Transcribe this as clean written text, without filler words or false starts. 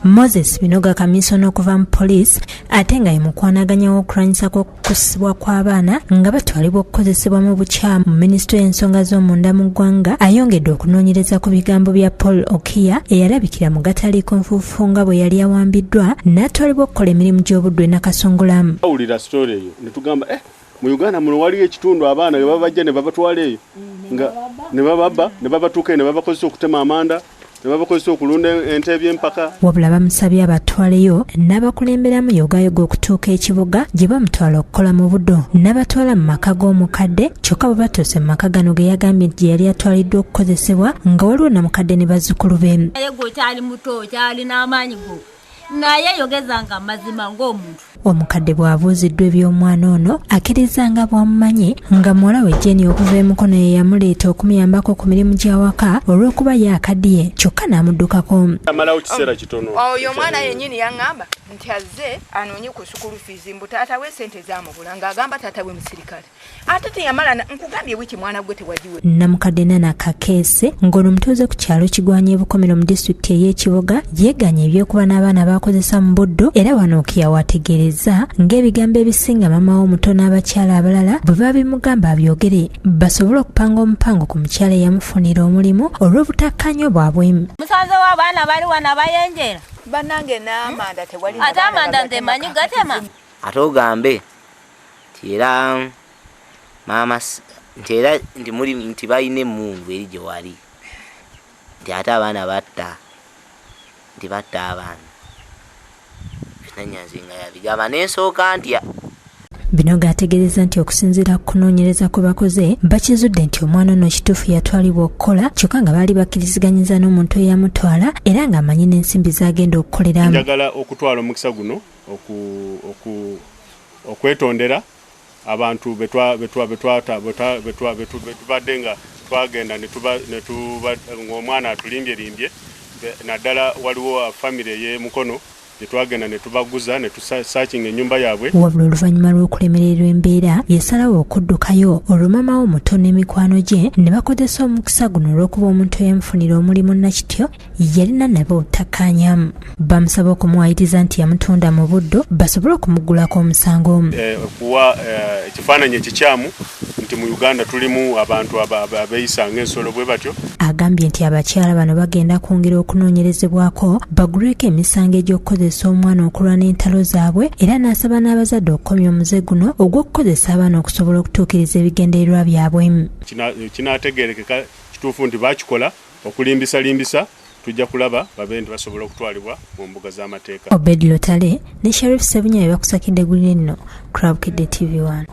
Moses Binoga kamisono okuva mu police ate nga yemukwanaganya w'okulwanyisa kw'okukusibwa kw'abaana nga batwalibwa okukozesebwa mu bukyamu. Minisitule y'ensonga z'omunda mu ggwanga ayongedde okunoonyereza ku bigambo bya Paul Okiya eyalabikira mu gataliiko nfuufu nga bwe yali awambiddwa n'atwalibwa okukola emirimu gy'obudde nakasongolamu. Awulira story eyo ne tugamba mu Uganda muno waliyo ekitundu abaana ge babajja ne babatwala eyo nga ne bababba ne babatuuka ne babakozesa okutema amanda ne babakozesa okulunda ente eby'empaka. Wabula bamusabye abatwaleyo n'abakulemberamu yogayoga okutuuka ekibuga gye bamutwala okukola mu buddo n'abatwala mu maka g'omukadde kyokka bwe batuuse mu maka gano ge yagambye gye yali atwaliddwa okukozesebwa nga waliwo namukadde ne bazzukulu be. Naye gwe kyali muto kyali n'amaanyi go naye yogezanga mazima ng'omuntu. Omukadde bw'abuuziddwa eby'omwana ono akkiriza nga bw'amumanyi nga muwala we Jenny okuva emukono ye yamuleeta okumuyambako ku mirimu gy'awaka olw'okuba ye akaddiye kyokka n'amuddukako. Amalawo kiseera kitono. Oyo omwana yennyini yaŋŋamba nti azze anoonye ku sukulu fiizi mbu taata we ssente zaamubula ng'agamba taata we musirikale. Ate teyamala nkugambye wiki mwana gwe tewagiwe. Namukadde Nana Kakeese ng'ono mutuuze ku kyalo Kigwanya e Bukomero mu disitulikiti ey'Ekibuga yeeganya eby'okuba n'abaana bakozesa mu buddo era wano Okiya wategeereza ng'ebigambo ebisinga maama w'omuto n'abakyala abalala bwe babimugamba abyogere basobole okupanga omupango ku mukyala eyamufunira omulimu olw'obutakkaanya bwabwe. Musanze w'abaana bali wano abayenjera bannange n'amanda tewali ate amanda ntemanyi gatema. Ate ogambe nti era maama nti era nti muli nti balina emmungu eri gye wali nti ate abaana batta nti batta abaana nanyanzinga yabigamba n'ensooka ntya. Bino gategeereza nti okusinziira ku kunoonyereza kwe bakoze bakizudde nti omwana ono kituufu yatwalibwa okukola kyokka nga baali bakkiriziganyiza n'omuntu eyamutwala era ng'amanyi n'ensimbi z'agenda okukoleramu. Njagala okutwala omukisa guno okwetondera abantu betubadde nga twagenda ng'omwana atulimbyelimbye naddala waliwo famire ey'emukono netwagenda netubaguza netusaakinga ennyumba yaabwe. Wabula oluvannyuma lw'okulemererwa embeera yasalawo okuddukayo olwo maama w'omuto n'emikwano gye ne bakozesa omukisa guno olw'okuba omuntu eyamufunira omulimu nakityo yalina nabo obutakkaanya. Bamusaba okumuwayiriza nti yamutunda mu buddo basobole okumugulako omusango. Okuwa ekifaananyi ekikyamu nti mu Uganda tulimu abantu abeeyisa ng'ensolo bwe batyo. Agambye nti abakyala bano bagenda kwongera okunoonyerezebwako bagulweko emisango egy'okukozesa omwana okulwa n'entalo zaabwe era n'asaba n'abazadde okukomya omuze guno ogw'okukozesa abaana okusobola okutuukiriza ebigendererwa byabwe. Kinaategeerekeka kituufu nti baakikola okulimbisa tujja kulaba babe nti basobola okutwalibwa mu mbuga z'amateeka. Obed Lotale ne Sheriff Sebunya bakusakidde gulire nno Crab Kid TV 1.